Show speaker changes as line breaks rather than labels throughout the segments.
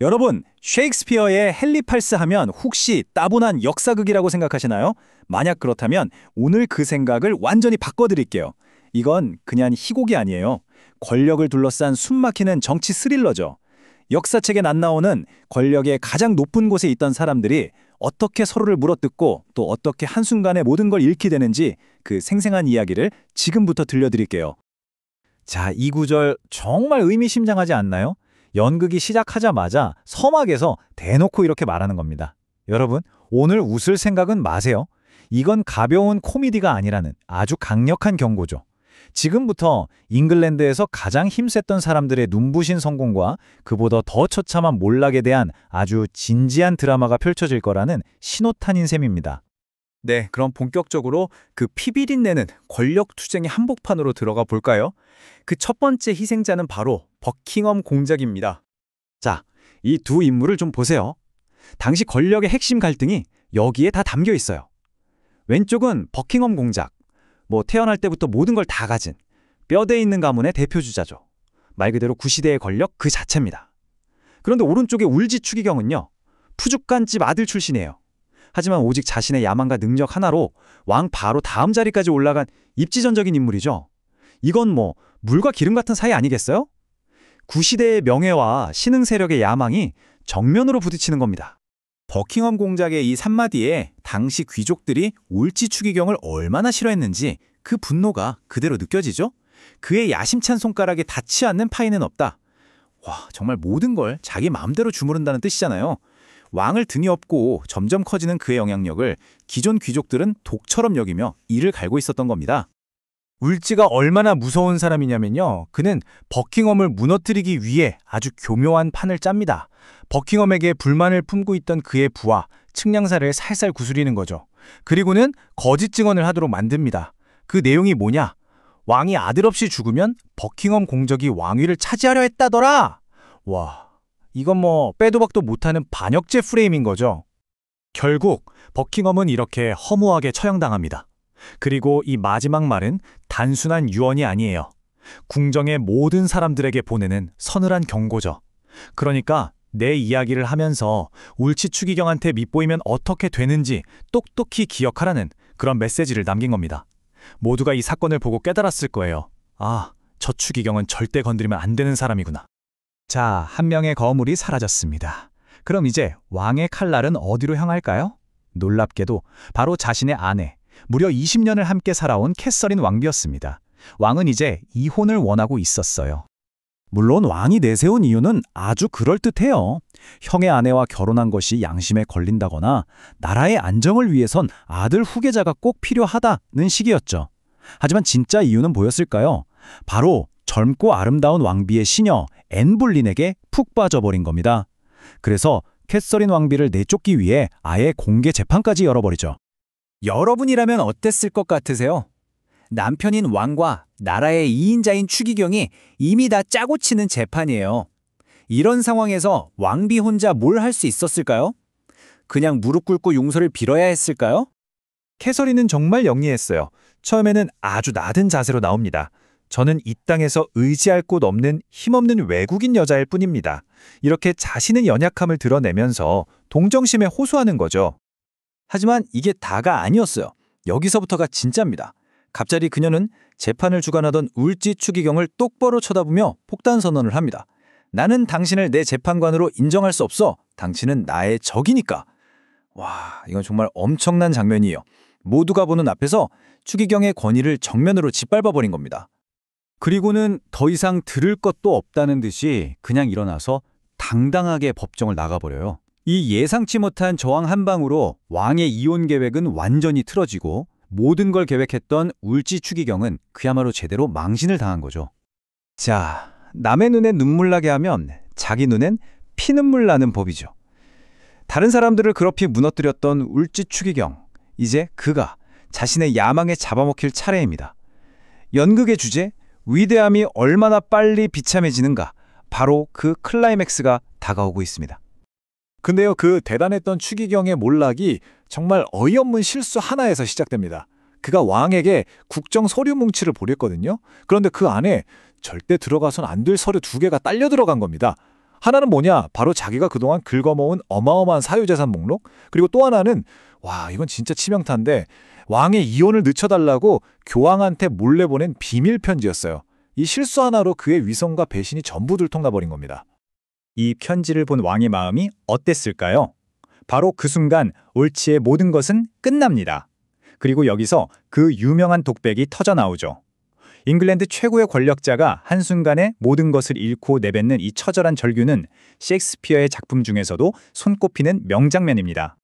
여러분, 셰익스피어의 헨리팔스 하면 혹시 따분한 역사극이라고 생각하시나요? 만약 그렇다면 오늘 그 생각을 완전히 바꿔드릴게요. 이건 그냥 희곡이 아니에요. 권력을 둘러싼 숨막히는 정치 스릴러죠. 역사책에 안 나오는 권력의 가장 높은 곳에 있던 사람들이 어떻게 서로를 물어뜯고 또 어떻게 한순간에 모든 걸 잃게 되는지 그 생생한 이야기를 지금부터 들려드릴게요. 자, 이 구절 정말 의미심장하지 않나요? 연극이 시작하자마자 서막에서 대놓고 이렇게 말하는 겁니다. 여러분, 오늘 웃을 생각은 마세요. 이건 가벼운 코미디가 아니라는 아주 강력한 경고죠. 지금부터 잉글랜드에서 가장 힘셌던 사람들의 눈부신 성공과 그보다 더 처참한 몰락에 대한 아주 진지한 드라마가 펼쳐질 거라는 신호탄인 셈입니다. 네, 그럼 본격적으로 그 피비린내는 권력투쟁의 한복판으로 들어가 볼까요? 그 첫 번째 희생자는 바로 버킹엄 공작입니다. 자, 이 두 인물을 좀 보세요. 당시 권력의 핵심 갈등이 여기에 다 담겨 있어요. 왼쪽은 버킹엄 공작, 태어날 때부터 모든 걸 다 가진 뼈대 있는 가문의 대표주자죠. 말 그대로 구시대의 권력 그 자체입니다. 그런데 오른쪽의 울지 추기경은요, 푸죽간집 아들 출신이에요. 하지만 오직 자신의 야망과 능력 하나로 왕 바로 다음 자리까지 올라간 입지전적인 인물이죠. 이건 물과 기름 같은 사이 아니겠어요? 구시대의 명예와 신흥 세력의 야망이 정면으로 부딪히는 겁니다. 버킹엄 공작의 이 3마디에 당시 귀족들이 울지 추기경을 얼마나 싫어했는지 그 분노가 그대로 느껴지죠? 그의 야심찬 손가락에 닿지 않는 파이는 없다. 와, 정말 모든 걸 자기 마음대로 주무른다는 뜻이잖아요. 왕을 등에 업고 점점 커지는 그의 영향력을 기존 귀족들은 독처럼 여기며 이를 갈고 있었던 겁니다. 울지가 얼마나 무서운 사람이냐면요. 그는 버킹엄을 무너뜨리기 위해 아주 교묘한 판을 짭니다. 버킹엄에게 불만을 품고 있던 그의 부하, 측량사를 살살 구스리는 거죠. 그리고는 거짓 증언을 하도록 만듭니다. 그 내용이 뭐냐? 왕이 아들 없이 죽으면 버킹엄 공적이 왕위를 차지하려 했다더라! 와, 이건 빼도 박도 못하는 반역죄 프레임인 거죠. 결국 버킹엄은 이렇게 허무하게 처형당합니다. 그리고 이 마지막 말은 단순한 유언이 아니에요. 궁정의 모든 사람들에게 보내는 서늘한 경고죠. 그러니까 내 이야기를 하면서 울지 추기경한테 밉보이면 어떻게 되는지 똑똑히 기억하라는 그런 메시지를 남긴 겁니다. 모두가 이 사건을 보고 깨달았을 거예요. 아, 저 추기경은 절대 건드리면 안 되는 사람이구나. 자, 한 명의 거물이 사라졌습니다. 그럼 이제 왕의 칼날은 어디로 향할까요? 놀랍게도 바로 자신의 아내, 무려 20년을 함께 살아온 캐서린 왕비였습니다. 왕은 이제 이혼을 원하고 있었어요. 물론 왕이 내세운 이유는 아주 그럴듯해요. 형의 아내와 결혼한 것이 양심에 걸린다거나 나라의 안정을 위해선 아들 후계자가 꼭 필요하다는 식이었죠. 하지만 진짜 이유는 뭐였을까요? 바로 젊고 아름다운 왕비의 시녀 앤 볼린에게 푹 빠져버린 겁니다. 그래서 캐서린 왕비를 내쫓기 위해 아예 공개 재판까지 열어버리죠. 여러분이라면 어땠을 것 같으세요? 남편인 왕과 나라의 2인자인 추기경이 이미 다 짜고 치는 재판이에요. 이런 상황에서 왕비 혼자 뭘 할 수 있었을까요? 그냥 무릎 꿇고 용서를 빌어야 했을까요? 캐서린은 정말 영리했어요. 처음에는 아주 낮은 자세로 나옵니다. 저는 이 땅에서 의지할 곳 없는 힘없는 외국인 여자일 뿐입니다. 이렇게 자신의 연약함을 드러내면서 동정심에 호소하는 거죠. 하지만 이게 다가 아니었어요. 여기서부터가 진짜입니다. 갑자기 그녀는 재판을 주관하던 울지 추기경을 똑바로 쳐다보며 폭단 선언을 합니다. 나는 당신을 내 재판관으로 인정할 수 없어. 당신은 나의 적이니까. 와, 이건 정말 엄청난 장면이에요. 모두가 보는 앞에서 추기경의 권위를 정면으로 짓밟아버린 겁니다. 그리고는 더 이상 들을 것도 없다는 듯이 그냥 일어나서 당당하게 법정을 나가버려요. 이 예상치 못한 저항 한 방으로 왕의 이혼 계획은 완전히 틀어지고 모든 걸 계획했던 울지 추기경은 그야말로 제대로 망신을 당한 거죠. 자, 남의 눈에 눈물 나게 하면 자기 눈엔 피눈물 나는 법이죠. 다른 사람들을 그렇게 무너뜨렸던 울지 추기경, 이제 그가 자신의 야망에 잡아먹힐 차례입니다. 연극의 주제, 위대함이 얼마나 빨리 비참해지는가, 바로 그 클라이맥스가 다가오고 있습니다. 근데요, 그 대단했던 추기경의 몰락이 정말 어이없는 실수 하나에서 시작됩니다. 그가 왕에게 국정 서류 뭉치를 보냈거든요. 그런데 그 안에 절대 들어가선 안 될 서류 2개가 딸려 들어간 겁니다.
하나는 뭐냐? 바로 자기가 그동안 긁어모은 어마어마한 사유재산 목록? 그리고 또 하나는 와, 이건 진짜 치명타인데 왕의 이혼을 늦춰달라고 교황한테 몰래 보낸 비밀 편지였어요. 이 실수 하나로 그의 위선과 배신이 전부 들통나버린 겁니다.
이 편지를 본 왕의 마음이 어땠을까요? 바로 그 순간 옳지의 모든 것은 끝납니다. 그리고 여기서 그 유명한 독백이 터져 나오죠. 잉글랜드 최고의 권력자가 한순간에 모든 것을 잃고 내뱉는 이 처절한 절규는 셰익스피어의 작품 중에서도 손꼽히는 명장면입니다.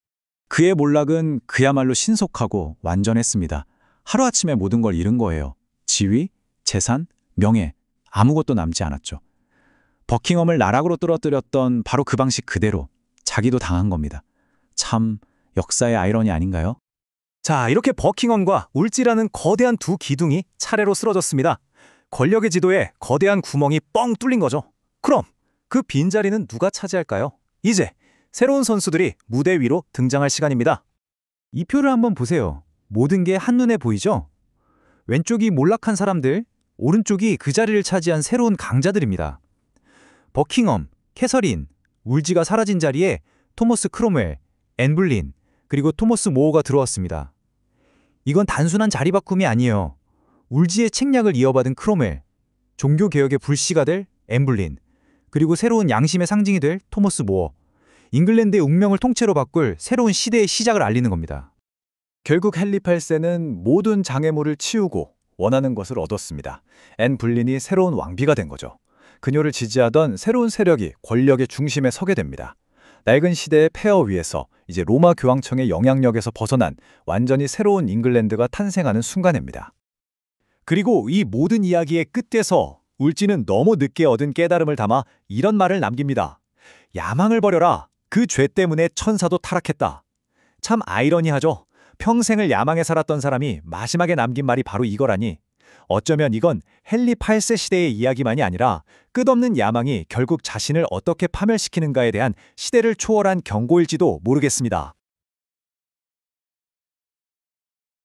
그의 몰락은 그야말로 신속하고 완전했습니다. 하루아침에 모든 걸 잃은 거예요. 지위, 재산, 명예, 아무것도 남지 않았죠. 버킹엄을 나락으로 떨어뜨렸던 바로 그 방식 그대로 자기도 당한 겁니다. 참 역사의 아이러니 아닌가요?
자, 이렇게 버킹엄과 울지라는 거대한 두 기둥이 차례로 쓰러졌습니다. 권력의 지도에 거대한 구멍이 뻥 뚫린 거죠. 그럼 그 빈자리는 누가 차지할까요? 이제 새로운 선수들이 무대 위로 등장할 시간입니다. 이 표를 한번 보세요. 모든 게 한눈에 보이죠? 왼쪽이 몰락한 사람들, 오른쪽이 그 자리를 차지한 새로운 강자들입니다. 버킹엄, 캐서린, 울지가 사라진 자리에 토머스 크롬웰, 앤 불린, 그리고 토머스 모어가 들어왔습니다. 이건 단순한 자리 바꿈이 아니에요. 울지의 책략을 이어받은 크롬웰, 종교개혁의 불씨가 될 앤 불린, 그리고 새로운 양심의 상징이 될 토머스 모어. 잉글랜드의 운명을 통째로 바꿀 새로운 시대의 시작을 알리는 겁니다. 결국 헨리 8세는 모든 장애물을 치우고 원하는 것을 얻었습니다. 앤 불린이 새로운 왕비가 된 거죠. 그녀를 지지하던 새로운 세력이 권력의 중심에 서게 됩니다. 낡은 시대의 폐허 위에서 이제 로마 교황청의 영향력에서 벗어난 완전히 새로운 잉글랜드가 탄생하는 순간입니다. 그리고 이 모든 이야기의 끝에서 울지는 너무 늦게 얻은 깨달음을 담아 이런 말을 남깁니다. 야망을 버려라. 그 죄 때문에 천사도 타락했다. 참 아이러니하죠. 평생을 야망에 살았던 사람이 마지막에 남긴 말이 바로 이거라니. 어쩌면 이건 헨리 8세 시대의 이야기만이 아니라 끝없는 야망이 결국 자신을 어떻게 파멸시키는가에 대한 시대를 초월한 경고일지도 모르겠습니다.